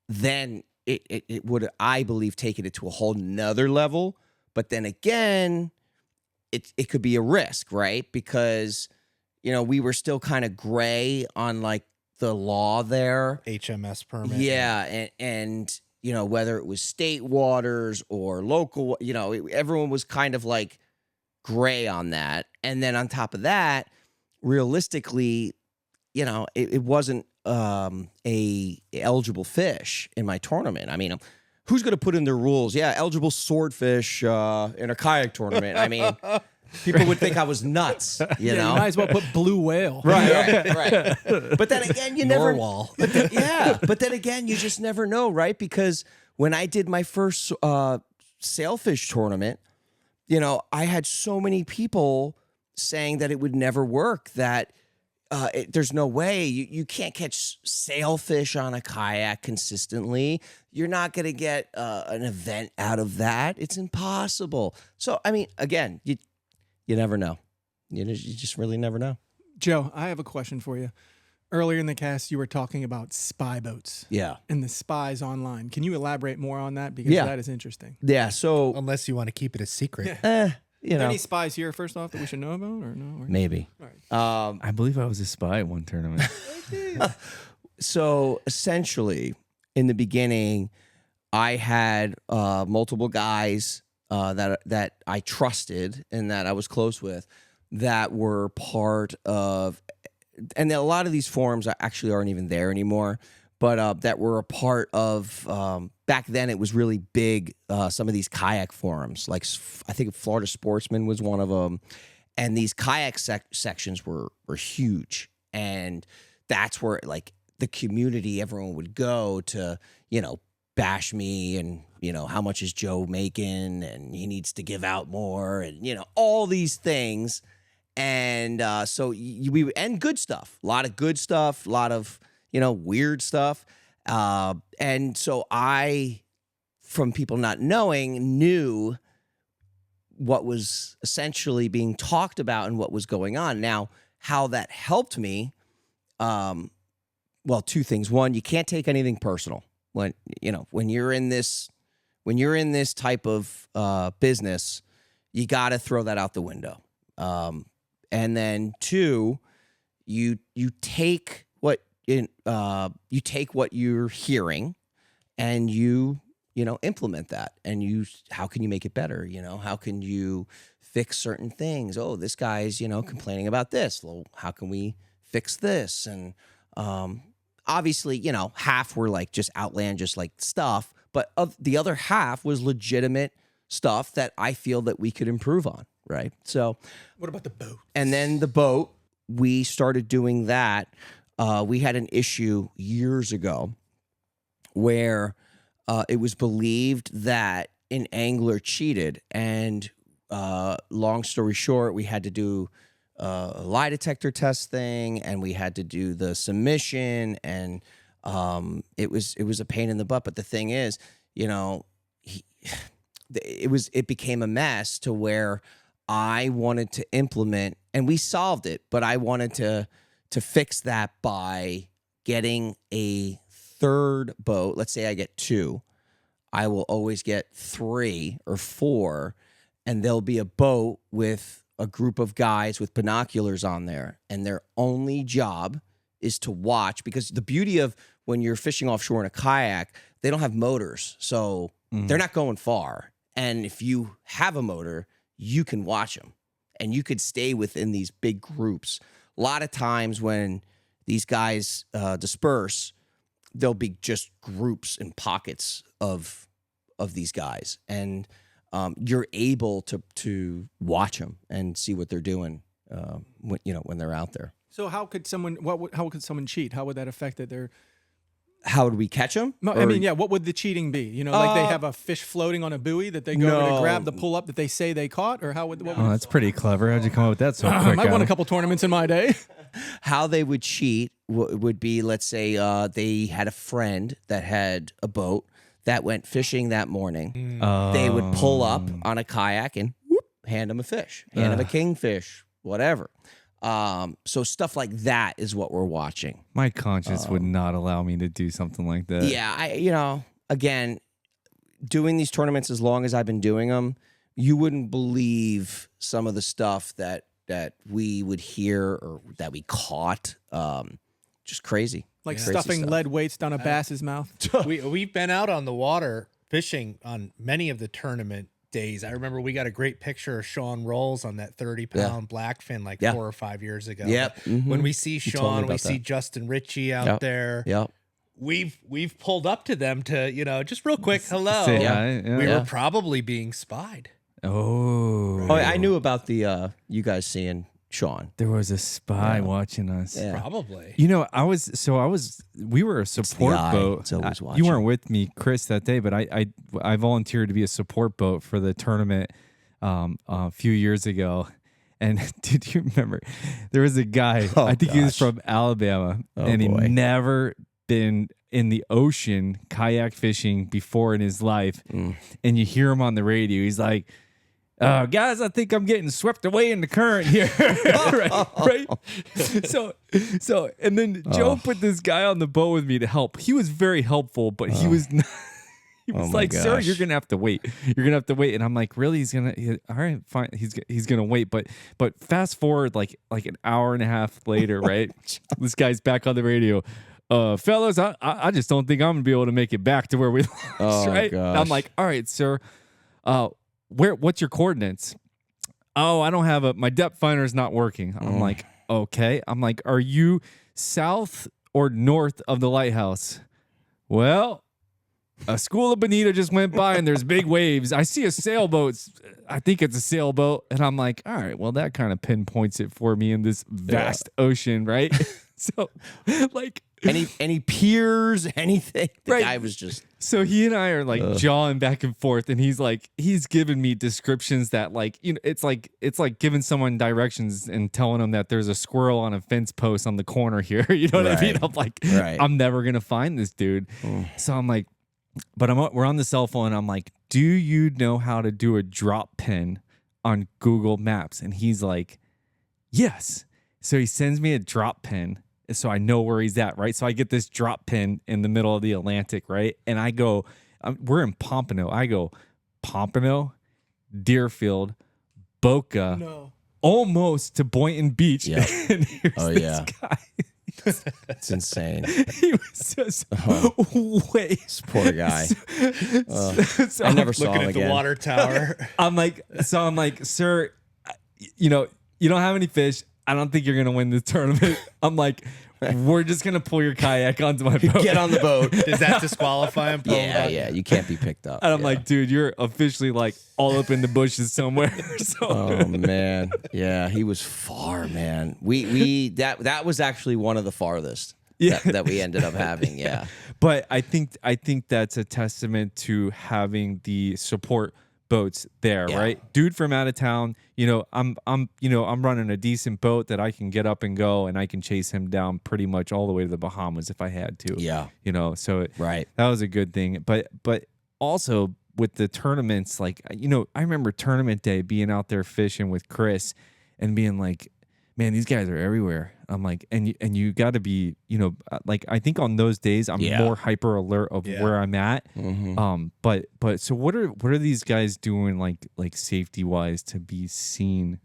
then it would, I believe, taken it to a whole nother level. But then again, it could be a risk, right? Because, we were still kind of gray on like the law there. HMS permit. Yeah. And whether it was state waters or local, everyone was kind of like gray on that. And then on top of that, realistically, it wasn't a eligible fish in my tournament. I mean, who's going to put in their rules? Yeah, eligible swordfish in a kayak tournament. I mean, people would think I was nuts, you know? You might as well put blue whale. Right. But then again, you never... Narwhal. But then again, you just never know, right? Because when I did my first sailfish tournament, I had so many people saying that it would never work, that there's no way. You can't catch sailfish on a kayak consistently. You're not going to get an event out of that. It's impossible. So, I mean, again, you never know. You just really never know. Joe, I have a question for you. Earlier in the cast, you were talking about spy boats. Yeah. And the spies online. Can you elaborate more on that? Because that is interesting. Yeah, so... Unless you want to keep it a secret. Any spies here, first off, that we should know about, or no? Maybe. Right. I believe I was a spy at one tournament. So essentially, in the beginning, I had multiple guys that I trusted and that I was close with that were part of, and a lot of these forums actually aren't even there anymore, but that were a part of, back then it was really big, some of these kayak forums, like I think Florida Sportsman was one of them, and these kayak sections were huge, and that's where like the community, everyone would go to, bash me and, how much is Joe making, and he needs to give out more, and, all these things. And so and good stuff, a lot of good stuff, a lot of, weird stuff. And so I, from people not knowing, knew what was essentially being talked about and what was going on. Now, how that helped me, well, two things. One, you can't take anything personal when you're in this type of business. You got to throw that out the window. And then two, you take what you're hearing, and you implement that, and how can you make it better? How can you fix certain things? Oh, this guy's complaining about this. Well, how can we fix this? And obviously, half were like just outlandish like stuff, but the other half was legitimate stuff that I feel that we could improve on. Right. So what about the boat? And then the boat, we started doing that. We had an issue years ago where it was believed that an angler cheated. And long story short, we had to do a lie detector test thing, and we had to do the submission, and it was a pain in the butt. But the thing is, it became a mess to where I wanted to implement, and we solved it, but I wanted to fix that by getting a third boat. Let's say I get two. I will always get 3 or 4, and there'll be a boat with a group of guys with binoculars on there, and their only job is to watch, because the beauty of when you're fishing offshore in a kayak, they don't have motors, so they're not going far. And if you have a motor, you can watch them, and you could stay within these big groups. A lot of times when these guys disperse, there'll be just groups and pockets of these guys, and you're able to watch them and see what they're doing when they're out there. So how could someone how could someone cheat? How would that affect it? How would we catch them? I mean, yeah. What would the cheating be? You know, like they have a fish floating on a buoy that they go over to grab the pull up that they say they caught, or how would? What would that's pretty clever. How'd you come up with that so quick? I won Adam? a couple tournaments in my day. How they would cheat would be, let's say they had a friend that had a boat that went fishing that morning. They would pull up on a kayak and whoop, hand them a fish, hand them a kingfish, whatever. So stuff like that is what we're watching. My conscience would not allow me to do something like that. Yeah, again, doing these tournaments as long as I've been doing them, you wouldn't believe some of the stuff that we would hear or that we caught. Just crazy. Like Crazy stuffing stuff. lead weights down a bass's mouth. We've been out on the water fishing on many of the tournament days. I remember we got a great picture of Sean Rolls on that 30-pound blackfin 4 or 5 years ago. Yep. When we see told me Sean, we about see that. Justin Ritchie out there. Yep. We've pulled up to them to, just real quick, hello. Say hi, yeah. We Yeah. were probably being spied. Oh, I knew about the you guys seeing Sean. there was a spy watching us. Yeah. Probably. You know, we were a support eye. boat. It's always You watching. weren't with me, Chris, that day, but I volunteered to be a support boat for the tournament a few years ago. And did you remember there was a guy, Oh, I think he was gosh. from Alabama, Oh, and boy. he'd never been in the ocean kayak fishing before in his life. And you hear him on the radio. He's like, guys, I think I'm getting swept away in the current here. right? So, and then Joe put this guy on the boat with me to help. He was very helpful, but he was not. He was my like, "Sir, gosh. you're gonna have to wait. You're gonna have to wait." And I'm like, "Really? All right, fine. He's gonna wait." But fast forward like an hour and a half later, right? This guy's back on the radio. Fellas, I just don't think I'm gonna be able to make it back to where we lost, right? And I'm gosh. like, "All right, sir. What's your coordinates?" "Oh, I don't have my depth finder is not working." I'm like, "Okay." I'm like, "Are you south or north of the lighthouse?" "Well, a school of bonita just went by and there's big waves. I see a sailboat. I think it's a sailboat." And I'm like, all right, well, that kind of pinpoints it for me in this vast ocean, right? So, like, Any peers, anything? The Right. guy was just so he and I are like jawing back and forth, and he's giving me descriptions that, like, it's like giving someone directions and telling them that there's a squirrel on a fence post on the corner here. You know what I mean? Right. I'm like, Right. I'm never gonna find this dude. So I'm like, but we're on the cell phone. I'm like, do you know how to do a drop pin on Google Maps? And he's like, yes. So he sends me a drop pin, so I know where he's at, right? So I get this drop pin in the middle of the Atlantic, right? And I go, we're in Pompano. I go, Pompano, Deerfield, Boca, almost to Boynton Beach. Yeah. And here's Oh, this yeah. guy. it's insane. He was just way. This poor guy. So I never saw Looking him at the again. water tower. I'm like, sir, you don't have any fish. I don't think you're gonna win this tournament. I'm like, we're just gonna pull your kayak onto my boat. Get on the boat. Does that disqualify him? Yeah, you can't be picked up. And I'm Yeah. like, dude, you're officially like all up in the bushes somewhere. So Oh man, yeah, he was far, man. We that was actually one of the farthest that we ended up having. Yeah, but I think that's a testament to having the support boats there, Yeah. right? Dude from out of town, I'm running a decent boat that I can get up and go, and I can chase him down pretty much all the way to the Bahamas if I had to. Yeah. So right. that was a good thing. But also with the tournaments, like, I remember tournament day being out there fishing with Chris and being like, man, these guys are everywhere. I'm like, and you got to be, like, I think on those days I'm Yeah. more hyper alert of where I'm at. But so what are these guys doing like safety wise to be seen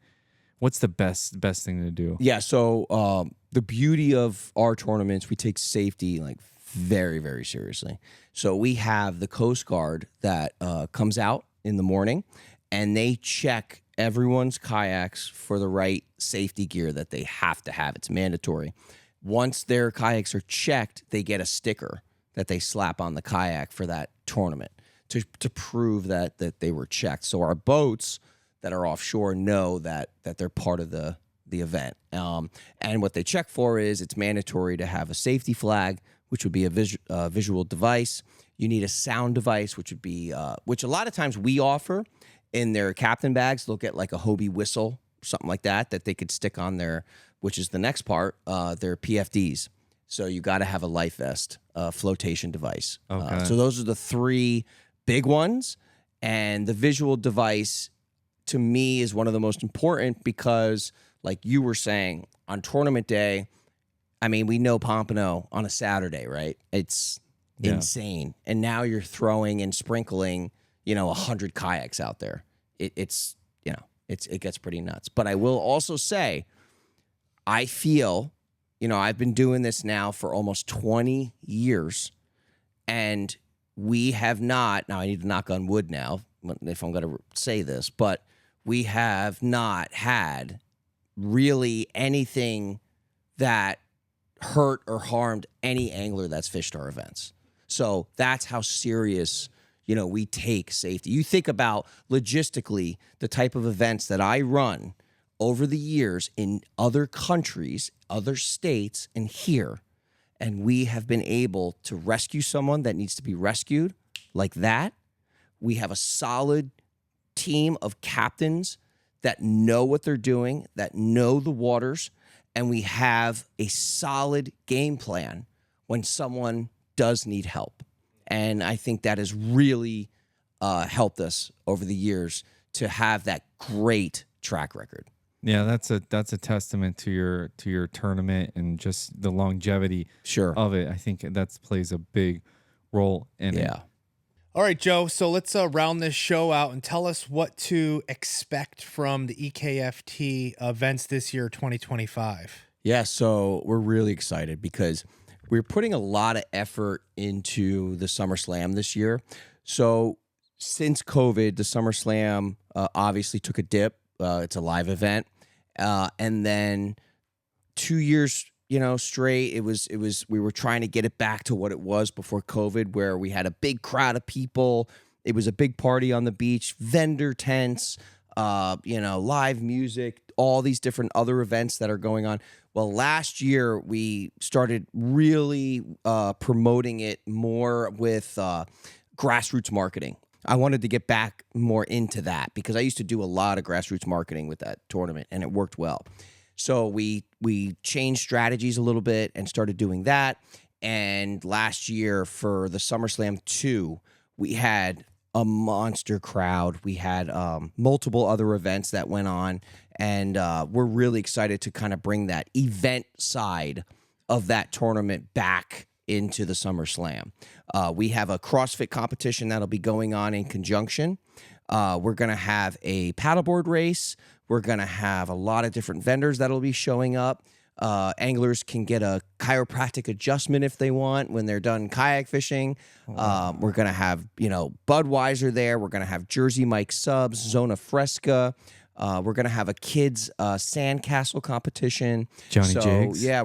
What's the best thing to do? Yeah. So the beauty of our tournaments, we take safety like very, very seriously. So we have the Coast Guard that comes out in the morning, and they check everyone's kayaks for the right safety gear that they have to have. It's mandatory. Once their kayaks are checked, they get a sticker that they slap on the kayak for that tournament to prove that they were checked. So our boats that are offshore know that they're part of the event. And what they check for is it's mandatory to have a safety flag, which would be a visual device. You need a sound device, which would be which a lot of times we offer in their captain bags. They'll get like a Hobie whistle, something like that they could stick on their, which is the next part, their PFDs. So you got to have a life vest, flotation device. Okay. So those are the three big ones. And the visual device, to me, is one of the most important because, like you were saying, on tournament day, I mean, we know Pompano on a Saturday, right? It's insane. And now you're throwing and sprinkling, 100 kayaks out there. It gets pretty nuts. But I will also say, I feel, I've been doing this now for almost 20 years, and we have not, now I need to knock on wood now if I'm going to say this, but we have not had really anything that hurt or harmed any angler that's fished our events. So that's how serious, we take safety. You think about logistically the type of events that I run over the years in other countries, other states, and here, and we have been able to rescue someone that needs to be rescued like that. We have a solid team of captains that know what they're doing, that know the waters, and we have a solid game plan when someone does need help. And I think that has really helped us over the years to have that great track record. Yeah, that's a testament to your tournament and just the longevity of it. I think that plays a big role in it. All right, Joe. So let's round this show out and tell us what to expect from the EKFT events this year, 2025. Yeah, so we're really excited because we're putting a lot of effort into the SummerSlam this year. So since COVID, the SummerSlam obviously took a dip. It's a live event. And then 2 years, straight, it was we were trying to get it back to what it was before COVID, where we had a big crowd of people. It was a big party on the beach, vendor tents, live music, all these different other events that are going on. Well, last year we started really promoting it more with grassroots marketing. I wanted to get back more into that because I used to do a lot of grassroots marketing with that tournament, and it worked well. So we changed strategies a little bit and started doing that. And last year for the SummerSlam 2, we had a monster crowd. We had multiple other events that went on, and we're really excited to kind of bring that event side of that tournament back into the SummerSlam. We have a CrossFit competition that'll be going on in conjunction. We're going to have a paddleboard race. We're going to have a lot of different vendors that'll be showing up. Anglers can get a chiropractic adjustment if they want when they're done kayak fishing. We're going to have, Budweiser there. We're going to have Jersey Mike subs, Zona Fresca. We're going to have a kids sandcastle competition. Johnny Jigs. Yeah,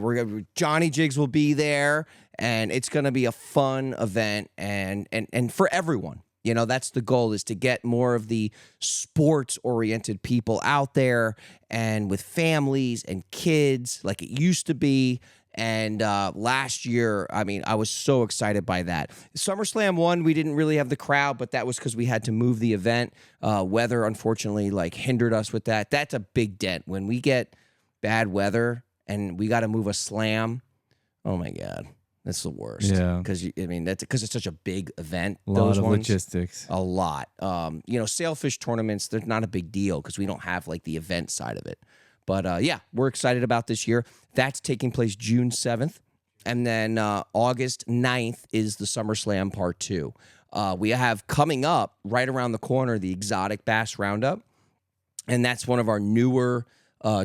Johnny Jigs will be there, and it's going to be a fun event and for everyone. That's the goal, is to get more of the sports-oriented people out there and with families and kids like it used to be. And last year, I was so excited by that. SummerSlam 1, we didn't really have the crowd, but that was because we had to move the event. Weather, unfortunately, hindered us with that. That's a big dent. When we get bad weather and we got to move a slam, oh my God. That's the worst. Yeah. Because, that's because it's such a big event. A lot of logistics. A lot. Sailfish tournaments, they're not a big deal because we don't have the event side of it. But we're excited about this year. That's taking place June 7th. And then August 9th is the SummerSlam Part 2. We have coming up right around the corner the Exotic Bass Roundup. And that's one of our newer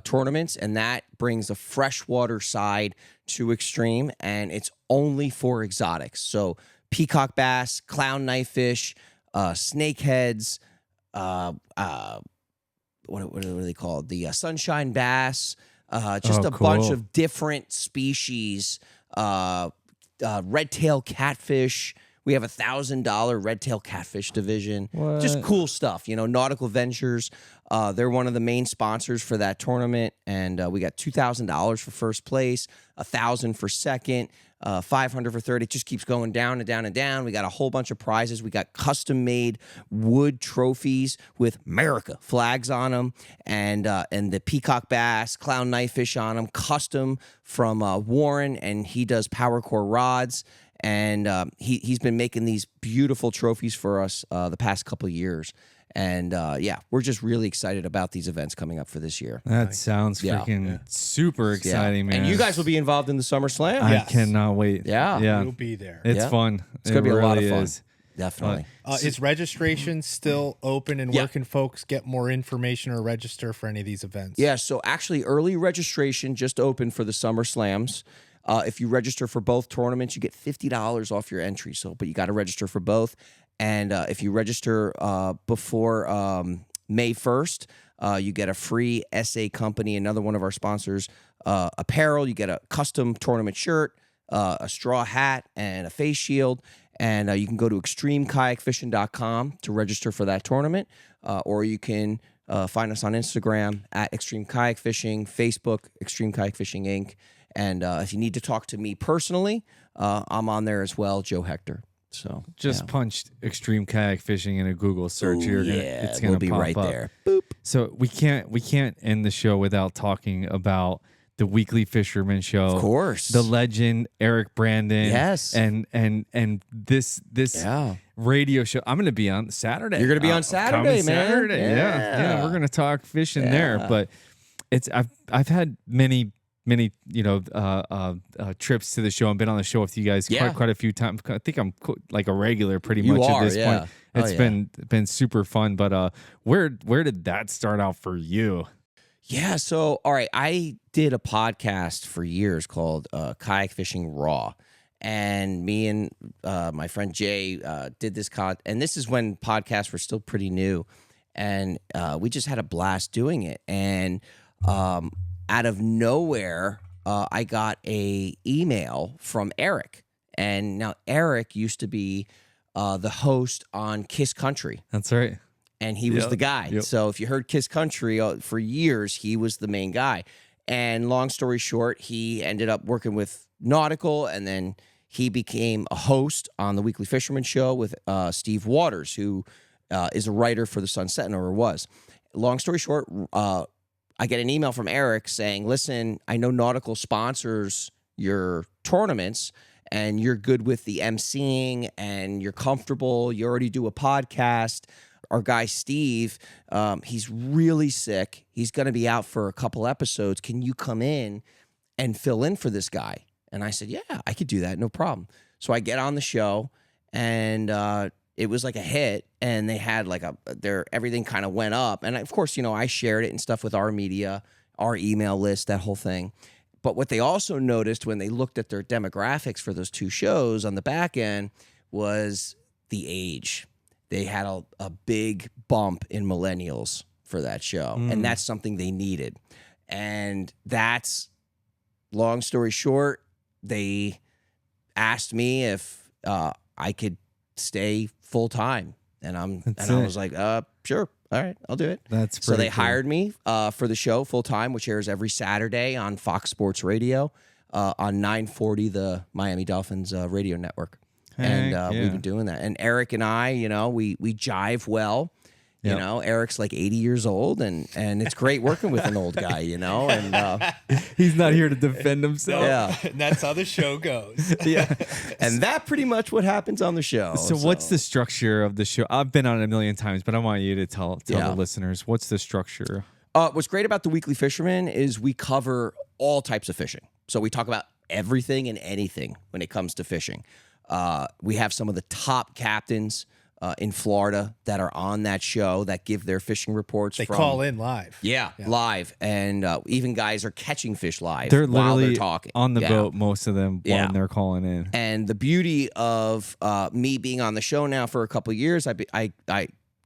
tournaments, and that brings the freshwater side to Extreme, and it's only for exotics. So peacock bass, clown knifefish, snakeheads, what are they called? The sunshine bass, just a bunch of different species, red-tail catfish. We have $1,000 red-tail catfish division. What? Just cool stuff. Nautical Ventures, they're one of the main sponsors for that tournament, and we got $2,000 for first place, $1,000 for second, $500 for third. It just keeps going down and down and down. We got a whole bunch of prizes. We got custom-made wood trophies with America flags on them, and the peacock bass, clown knifefish on them, custom from Warren, and he does Power Core rods. And he's been making these beautiful trophies for us the past couple of years. And we're just really excited about these events coming up for this year. That sounds freaking super exciting, man. And you guys will be involved in the Summer Slam. I cannot wait. Yeah. We'll be there. It's fun. It's going to be a lot of fun. Is. Definitely. Is registration still open, and where can folks get more information or register for any of these events? Yeah, so actually early registration just opened for the Summer Slams. If you register for both tournaments, you get $50 off your entry. But you got to register for both. And if you register before May 1st, you get a free SA Company, another one of our sponsors, apparel. You get a custom tournament shirt, a straw hat, and a face shield. And you can go to extremekayakfishing.com to register for that tournament. Or you can find us on Instagram at Extreme Kayak Fishing, Facebook, Extreme Kayak Fishing Inc., and if you need to talk to me personally, I'm on there as well, Joe Hector. So just punched Extreme Kayak Fishing in a Google search. It's gonna we'll be pop right up. there. Boop. So we can't end the show without talking about the Weekly Fisherman Show. Of course, the legend Eric Brandon. Yes, and this radio show. I'm gonna be on Saturday. You're gonna be on Saturday, man. Saturday. Yeah. We're gonna talk fishing there. But I've had many trips to the show. I've been on the show with you guys quite a few times. I think I'm like a regular pretty much at this point. It's been super fun. But where did that start out for you? Yeah, so all right, I did a podcast for years called Kayak Fishing Raw. And me and my friend Jay did this and this is when podcasts were still pretty new. And we just had a blast doing it. And out of nowhere, I got a email from Eric. And now Eric used to be the host on Kiss Country. That's right. And he was the guy. Yep. So if you heard Kiss Country for years, he was the main guy. And long story short, he ended up working with Nautical, and then he became a host on the Weekly Fisherman Show with Steve Waters, who is a writer for the Sun Sentinel, or was. Long story short, I get an email from Eric saying, listen, I know Nautical sponsors your tournaments and you're good with the emceeing and you're comfortable. You already do a podcast. Our guy, Steve, he's really sick. He's going to be out for a couple episodes. Can you come in and fill in for this guy? And I said, yeah, I could do that. No problem. So I get on the show, and it was like a hit, and they had like everything kind of went up. And of course, I shared it and stuff with our media, our email list, that whole thing. But what they also noticed when they looked at their demographics for those two shows on the back end was the age. They had a big bump in millennials for that show. And that's something they needed. And that's, long story short, they asked me if I could stay full time. And I was like, sure. All right, I'll do it. That's so they cool. hired me for the show full time, which airs every Saturday on Fox Sports Radio on 940, the Miami Dolphins radio network. And we've been doing that. And Eric and I, we jive well. You know, Eric's like 80 years old, and it's great working with an old guy, and he's not here to defend himself. Yeah. And that's how the show goes. Yeah. And that pretty much what happens on the show. So what's the structure of the show? I've been on it a million times, but I want you to tell the listeners, what's the structure? What's great about the Weekly Fisherman is we cover all types of fishing. So we talk about everything and anything when it comes to fishing. We have some of the top captains in Florida that are on that show that give their fishing reports. They call in live. Yeah, live. And even guys are catching fish live They're while literally they're talking. on the boat, most of them, when they're calling in. And the beauty of me being on the show now for a couple of years,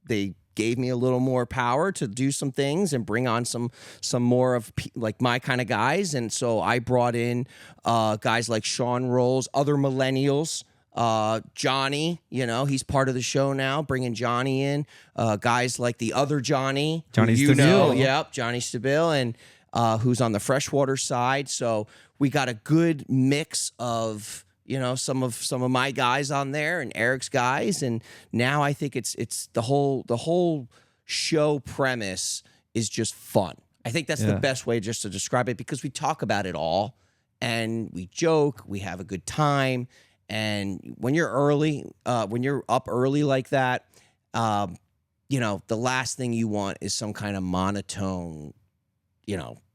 they gave me a little more power to do some things and bring on some more of like my kind of guys. And so I brought in guys like Sean Rolls, other millennials, Johnny, he's part of the show now, bringing Johnny in, guys like the other Johnny, Johnny Stabile. Yep, Johnny Stabile, and who's on the freshwater side. So we got a good mix of some of my guys on there and Eric's guys, and now I think it's the whole show premise is just fun. I think that's the best way just to describe it, because we talk about it all and we joke, we have a good time. And when you're up early like that, the last thing you want is some kind of monotone,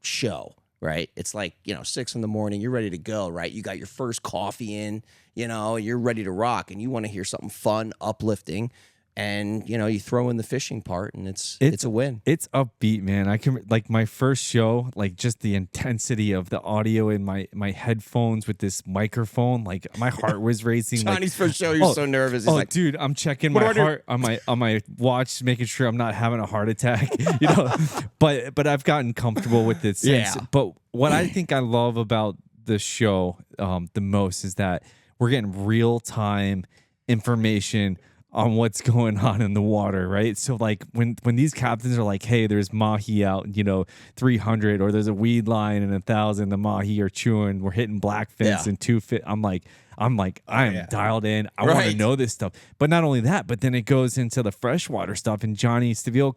show, right? It's like, 6 a.m, you're ready to go, right? You got your first coffee in, you're ready to rock, and you want to hear something fun, uplifting. And you throw in the fishing part, and it's a win. It's upbeat, man. I can my first show, just the intensity of the audio in my headphones with this microphone, my heart was racing. Johnny's first show, you're so nervous. He's like, dude, I'm checking my heart on my watch, making sure I'm not having a heart attack. But I've gotten comfortable with it since. Yeah. But what I think I love about the show the most is that we're getting real time information on what's going on in the water, right? So when these captains are like, hey, there's mahi out, 300, or there's a weed line and 1,000, the mahi are chewing, we're hitting blackfins and 2 fit. I am dialed in. I want to know this stuff. But not only that, but then it goes into the freshwater stuff, and Johnny Stabile,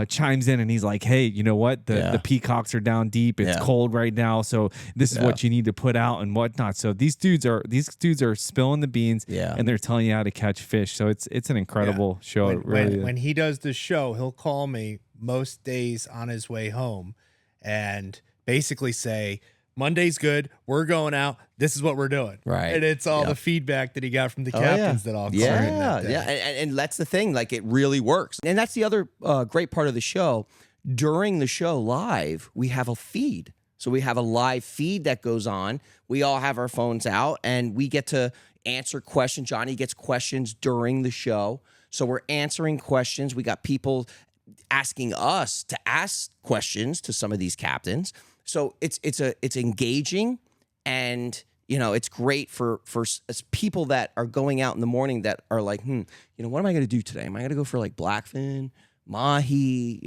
chimes in, and he's like, hey, you know what? The peacocks are down deep. It's cold right now, so this is what you need to put out and whatnot. So these dudes are spilling the beans, and they're telling you how to catch fish. So it's an incredible show. When he does the show, he'll call me most days on his way home and basically say, Monday's good. We're going out. This is what we're doing. Right. And it's all the feedback that he got from the captains that all call in that day. And that's the thing. It really works. And that's the other great part of the show. During the show live, we have a feed. So we have a live feed that goes on. We all have our phones out, and we get to answer questions. Johnny gets questions during the show. So we're answering questions. We got people asking us to ask questions to some of these captains. So it's engaging, and it's great for people that are going out in the morning that are like, what am I going to do today? Am I going to go for blackfin, mahi?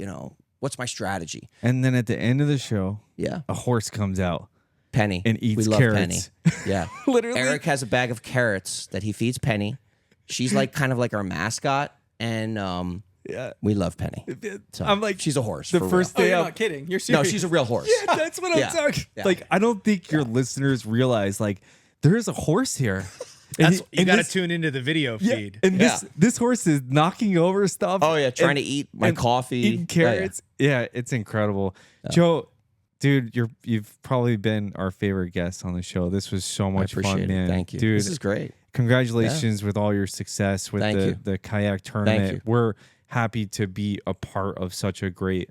What's my strategy? And then at the end of the show, a horse comes out, Penny, and eats we love carrots. Penny. Yeah, Literally. Eric has a bag of carrots that he feeds Penny. She's kind of like our mascot, and we love Penny. So I'm like, she's a horse. The first day, you're not kidding. You're serious. No, she's a real horse. Yeah, that's what I'm talking. Yeah. I don't think your listeners realize there is a horse here. You got to tune into the video feed. And this horse is knocking over stuff. Oh yeah, trying to eat my coffee, eating carrots. Yeah, it's incredible. Joe, dude, you've probably been our favorite guest on the show. This was so much fun, man. Thank you, dude. This is great. Congratulations with all your success with the kayak tournament. We're happy to be a part of such a great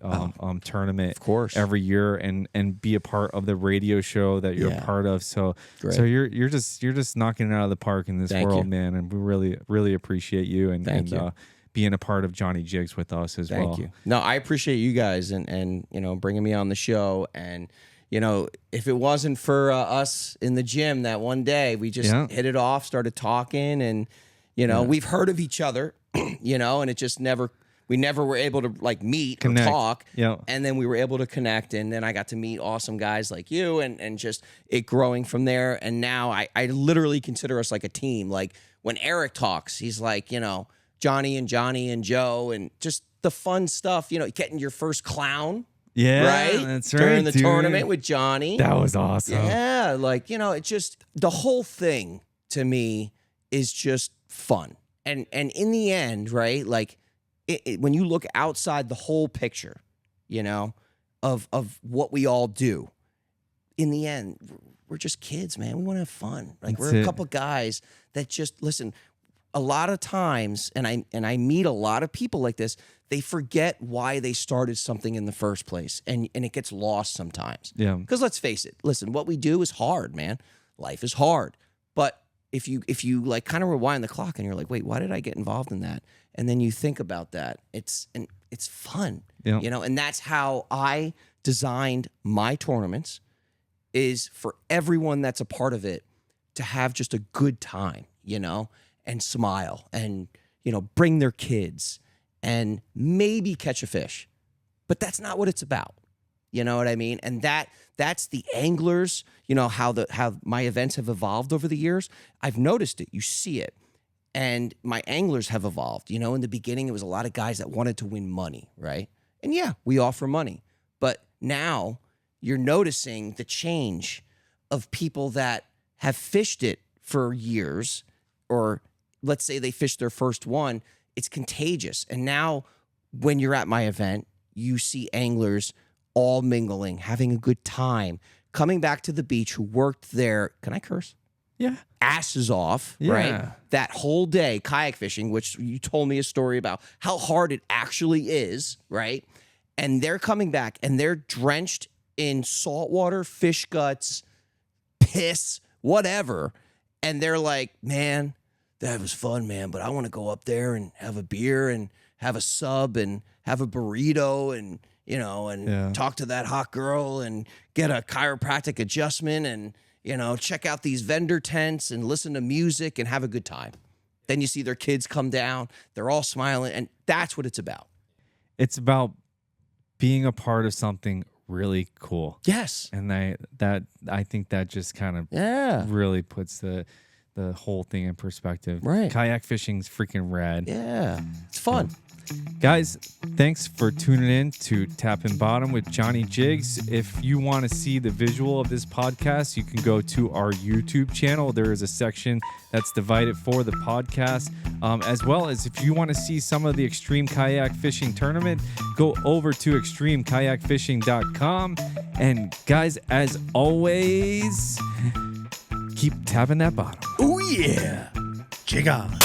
tournament, of course, every year, and be a part of the radio show that you're a part of. So you're just knocking it out of the park in this world, man. And we really appreciate you and being a part of Johnny Jigs with us as well. Thank you. No, I appreciate you guys and bringing me on the show. And if it wasn't for us in the gym that one day, we just hit it off, started talking, and we've heard of each other. And it just we never were able to meet or talk. And then we were able to connect. And then I got to meet awesome guys like you and just it growing from there. And now I literally consider us like a team. Like when Eric talks, he's like, Johnny and Joe and just the fun stuff, getting your first clown. Yeah, right. That's right. During the tournament with Johnny. That was awesome. Yeah. It's just the whole thing to me is just fun. And in the end, right, when you look outside the whole picture, of what we all do, in the end, we're just kids, man. We want to have fun. We're a couple guys that just, listen, a lot of times, and I meet a lot of people like this, they forget why they started something in the first place, and it gets lost sometimes. Yeah. Because let's face it, listen, what we do is hard, man. Life is hard. But if you like kind of rewind the clock and you're like, wait, why did I get involved in that? And then you think about that, it's fun. Yeah. You know, and that's how I designed my tournaments, is for everyone that's a part of it to have just a good time, you know, and smile and, you know, bring their kids and maybe catch a fish. But that's not what it's about. You know what I mean? And that's the anglers, you know, how my events have evolved over the years. I've noticed it. You see it. And my anglers have evolved. You know, in the beginning, it was a lot of guys that wanted to win money, right? And yeah, we offer money. But now you're noticing the change of people that have fished it for years, or let's say they fished their first one. It's contagious. And now when you're at my event, you see anglers all mingling, having a good time, coming back to the beach, who worked there. Can I curse? Yeah. Asses off, Yeah. right? That whole day kayak fishing, which you told me a story about how hard it actually is, right? And they're coming back and they're drenched in salt water, fish guts, piss, whatever. And they're like, man, that was fun, man, but I want to go up there and have a beer and have a sub and have a burrito and, you know, and talk to that hot girl and get a chiropractic adjustment and, you know, check out these vendor tents and listen to music and have a good time. Then you see their kids come down, they're all smiling, and that's what it's about. It's about being a part of something really cool. Yes. And I think that just kind of really puts the whole thing in perspective. Right. Kayak fishing's freaking rad. Yeah. It's fun. Guys, thanks for tuning in to Tappin' Bottom with Johnny Jigs. If you want to see the visual of this podcast, you can go to our YouTube channel. There is a section that's divided for the podcast. As well as if you want to see some of the Extreme Kayak Fishing Tournament, go over to extremekayakfishing.com. And guys, as always, keep tapping that bottom. Oh, yeah. Jig on.